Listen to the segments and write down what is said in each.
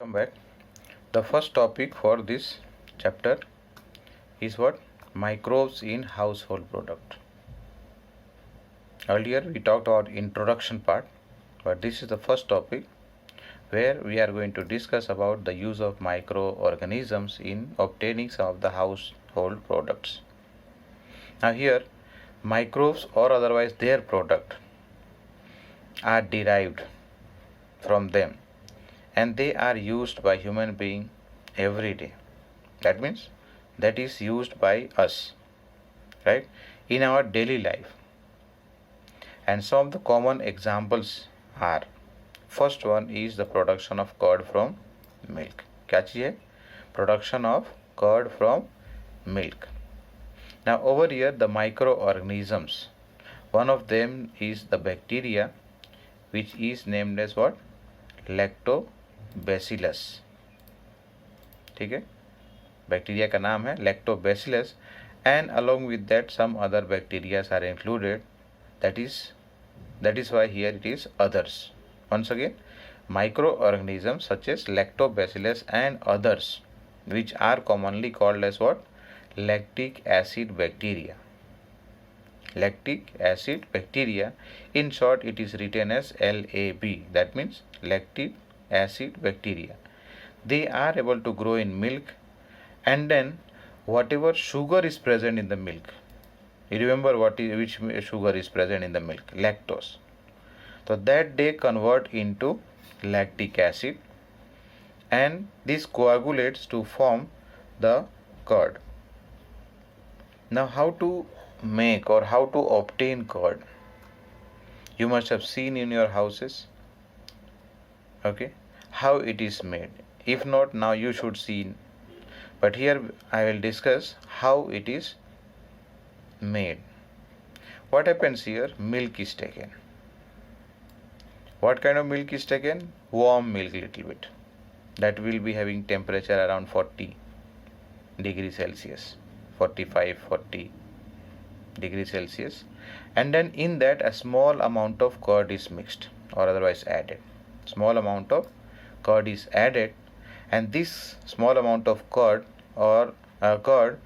Come back. The first topic for this chapter is what? Microbes in household product. Earlier we talked about introduction part, but this is the first topic where we are going to discuss about the use of microorganisms in obtaining some of the household products. Now here microbes or otherwise their product are derived from them and they are used by human being every day. That means that is used by us, right, in our daily life. And some of the common examples are, first one is the production of curd from milk. क्या चीज़ है? Production of curd from milk. Now over here the microorganisms, one of them is the bacteria which is named as what? Lactobacillus. ठीक है, bacteria का नाम है lactobacillus, and along with that some other bacteria are included. That is why here it is others. Once again, microorganisms such as lactobacillus and others which are commonly called as what? Lactic acid bacteria. Lactic acid bacteria, in short it is written as LAB, that means lactic acid bacteria. They are able to grow in milk, and then whatever sugar is present in the milk, you remember which sugar is present in the milk? Lactose. So that they convert into lactic acid, and this coagulates to form the curd. Now how to make or how to obtain curd? You must have seen in your houses, okay, how it is made. If not, now you should see. But here I will discuss how it is made. What happens here? Milk is taken. What kind of milk is taken? Warm milk little bit. That will be having temperature around 40 degrees Celsius, 45, 40 degrees Celsius. And then in that a small amount of curd is mixed or otherwise added. Small amount of curd is added, and this small amount of curd or curd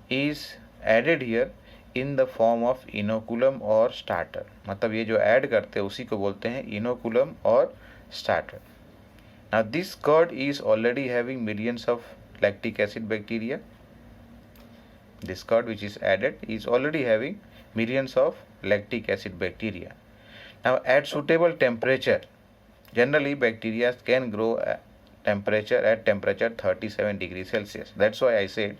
is added here in the form of inoculum or starter. मतलब ये जो add करते हैं उसी को बोलते हैं inoculum or starter. Now this curd is already having millions of lactic acid bacteria. This curd which is added is already having millions of lactic acid bacteria. Now at suitable temperature, generally bacteria can grow at temperature 37 degrees Celsius. That's why I said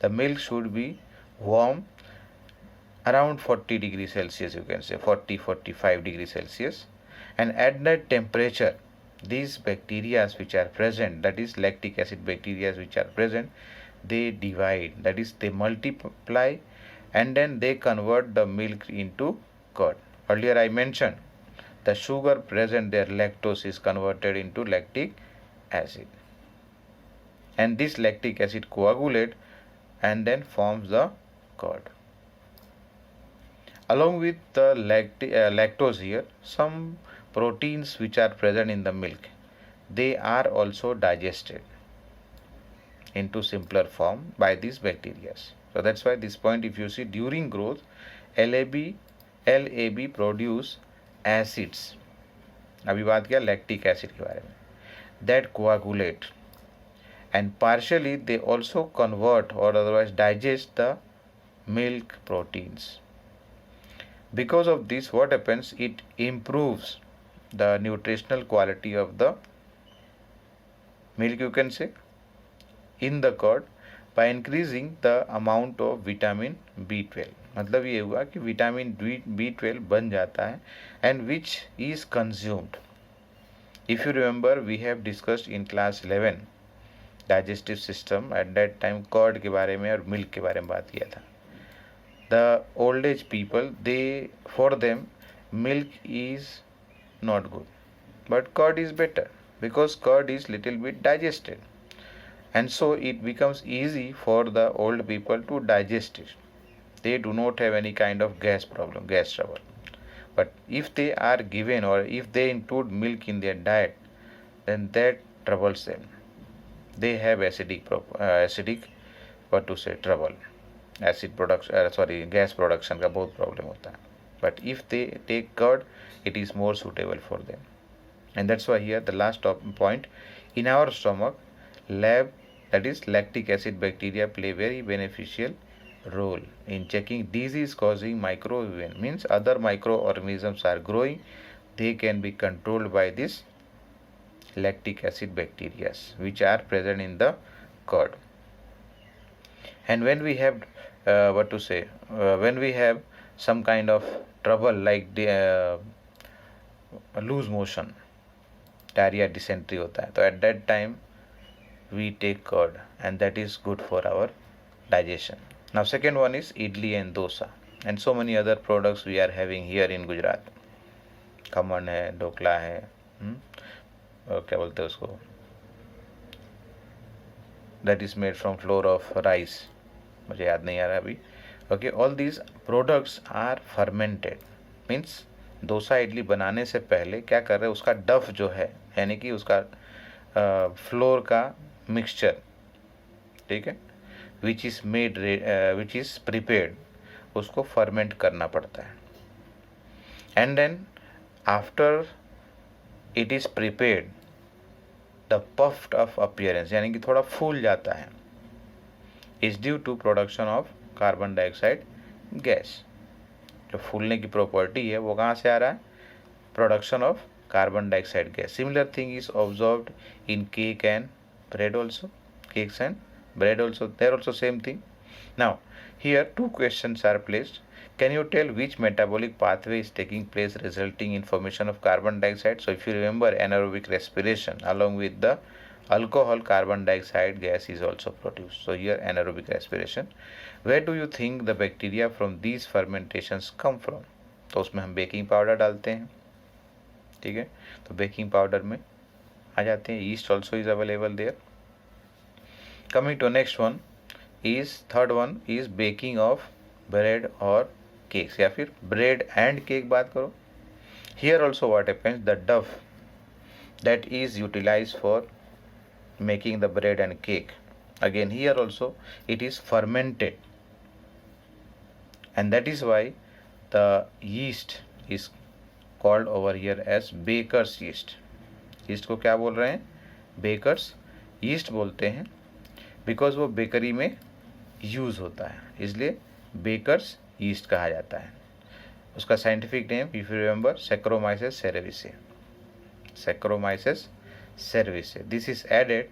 the milk should be warm around 40 degrees Celsius, you can say 40-45 degrees Celsius. And at that temperature, these bacteria which are present, that is lactic acid bacteria which are present, they divide, that is they multiply, and then they convert the milk into curd. Earlier I mentioned the sugar present there, lactose, is converted into lactic acid, and this lactic acid coagulate and then forms the curd. Along with the lactose here, some proteins which are present in the milk, they are also digested into simpler form by these bacteria. So that's why this point, if you see during growth, LAB produce acids. अभी बात किया lactic acid के बारे में, that coagulate, and partially they also convert or otherwise digest the milk proteins. Because of this, what happens? It improves the nutritional quality of the milk, you can say, in the curd by increasing the amount of vitamin B12. मतलब ये हुआ कि vitamin B12 बन जाता है, and which is consumed. If you remember, we have discussed in class 11 digestive system. At that time curd के बारे में और milk के बारे में बात किया था. The old age people, for them milk is not good, but curd is better because curd is little bit digested, and so it becomes easy for the old people to digest it. They do not have any kind of gas trouble. But if they are given or if they include milk in their diet, then that troubles them. They have acidic trouble. Acid production gas production का बहुत problem होता है. But if they take curd, it is more suitable for them. And that's why here the last point, in our stomach, that is lactic acid bacteria play very beneficial role in checking disease causing microorganisms. Means other microorganisms are growing, they can be controlled by this lactic acid bacteria which are present in the curd. And when we have when we have some kind of trouble like the loose motion, diarrhea, dysentery होता है, तो at that time we take curd and that is good for our digestion. Now second one is idli and dosa and so many other products we are having here in Gujarat. Khaman है, ढोकला है, और क्या बोलते हैं उसको, that is made from flour of rice, मुझे याद नहीं आ रहा अभी. Okay, all these products are fermented. Means dosa idli बनाने से पहले क्या कर रहे हैं, उसका डफ जो है यानी कि उसका फ्लोर का मिक्सचर, ठीक है, विच इज़ प्रिपेयर्ड, उसको फर्मेंट करना पड़ता है. And then after it is prepared the puffed off appearance, यानी कि थोड़ा फूल जाता है, is due to production of carbon dioxide gas. जो फूलने की प्रॉपर्टी है वो कहाँ से आ रहा है, production of carbon dioxide gas. Similar thing is observed in cake and bread also, cakes and bread also, they're also same thing. Now here two questions are placed. Can you tell which metabolic pathway is taking place resulting in formation of carbon dioxide? So if you remember, anaerobic respiration along with the alcohol, carbon dioxide gas is also produced. So here anaerobic respiration. Where do you think the bacteria from these fermentations come from? तो उसमें हम baking powder डालते हैं, ठीक है, तो baking powder में आ जाते हैं. Yeast also is available there. Coming to next one is third one is baking of bread और केक्स, या फिर ब्रेड एंड केक बात करो. Here also what happens, the dough that is utilised for making the bread and cake, again here also it is fermented and that is why the yeast is called over here as baker's yeast. yeast को क्या बोल रहे हैं, bakers yeast बोलते हैं, because वो bakery में use होता है, इसलिए बेकर्स yeast कहा जाता है. उसका scientific name if you remember, Saccharomyces cerevisiae. Saccharomyces cerevisiae. This is added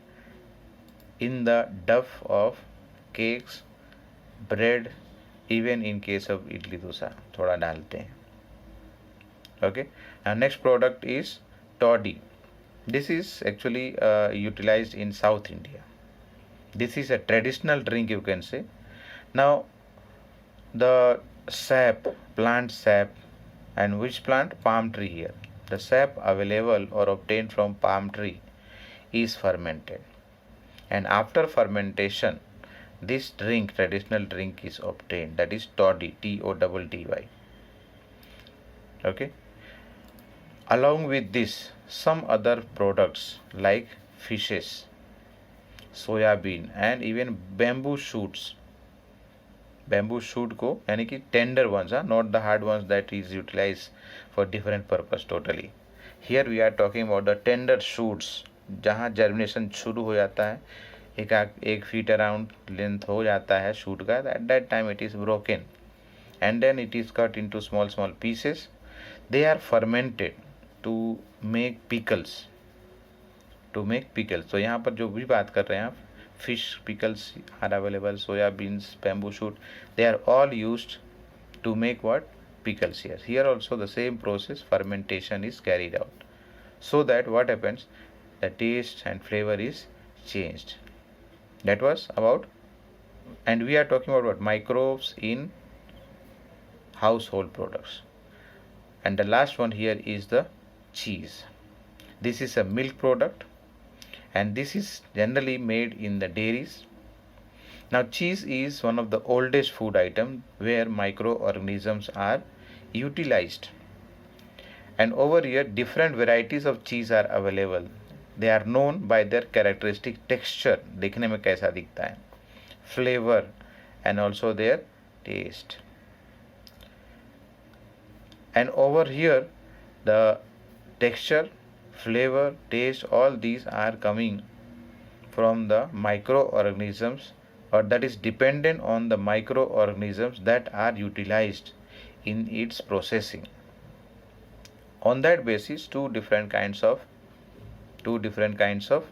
in the duff of cakes, bread, even in case of idli dosa थोड़ा डालते हैं. Okay, and next product is toddy. This is actually utilized in South India. This is a traditional drink, you can say. Now the sap, plant sap, and which plant, palm tree here. The sap available or obtained from palm tree is fermented, and after fermentation this drink, traditional drink, is obtained, that is toddy, Toddy. Okay, along with this some other products like fishes, soybean and even bamboo shoots. Bamboo shoot को यानी कि tender ones, not the hard ones that is utilized for different purpose totally. Here we are talking about the tender shoots, जहाँ germination शुरू हो जाता है, एक feet around length हो जाता है शूट का. At that time it is broken and then it is cut into small small pieces. They are fermented to make pickles. तो यहाँ पर जो भी बात कर रहे हैं आप, fish pickles are available, soya beans, bamboo shoot, they are all used to make what, pickles. Here also the same process, fermentation is carried out, so that what happens, the taste and flavor is changed. That was about, and we are talking about what, microbes in household products. And the last one here is the cheese. This is a milk product and this is generally made in the dairies. Now cheese is one of the oldest food item where microorganisms are utilized, and over here different varieties of cheese are available. They are known by their characteristic texture, देखने में कैसा दिखता है, flavour and also their taste. And over here the texture, flavor, taste, all these are coming from the microorganisms, or that is dependent on the microorganisms that are utilized in its processing. On that basis two different kinds of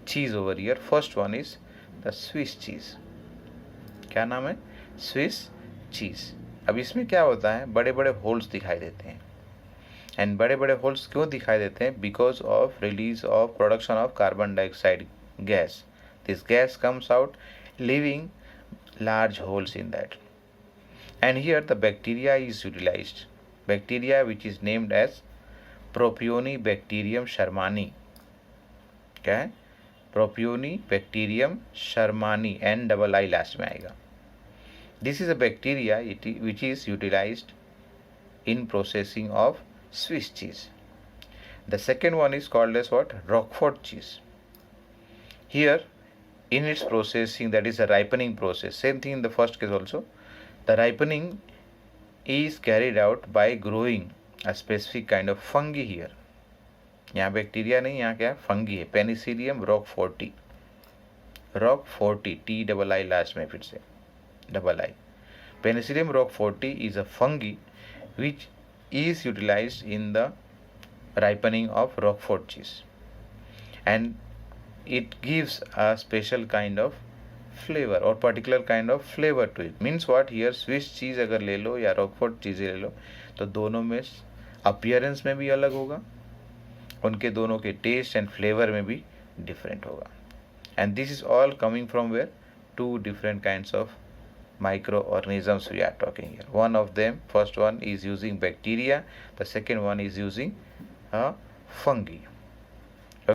cheese over here. First one is the Swiss cheese. क्या नाम है? Swiss cheese. अब इसमें क्या होता है, बड़े बड़े होल्स दिखाई देते हैं. एंड बड़े बड़े होल्स क्यों दिखाई देते हैं? Because of release of production of carbon dioxide gas. This gas comes out leaving large holes in that. And here the bacteria is utilized. Bacteria which is named as Propionibacterium shermani. क्या है? Propionibacterium shermani, N-double-I last में आएगा. This is a bacteria which is utilized in processing of Swiss cheese. The second one is called as what? Roquefort cheese. Here in its processing, that is a ripening process, same thing in the first case also, the ripening is carried out by growing a specific kind of fungi here. यहाँ bacteria नहीं, यहाँ क्या fungi है, Penicillium Roquefort. Roquefort, T-double-I last में फिर से double I. Penicillium roqueforti is a fungi which is utilized in the ripening of Roquefort cheese, and it gives a special kind of flavor or particular kind of flavor to it. Means what? Here Swiss cheese अगर ले लो या Roquefort चीज़ें ले लो तो दोनों में appearance में भी अलग होगा, उनके दोनों के taste and flavor में भी different होगा. And this is all coming from where? Two different kinds of microorganisms we are talking here. One of them, first one is using bacteria, the second one is using a fungi.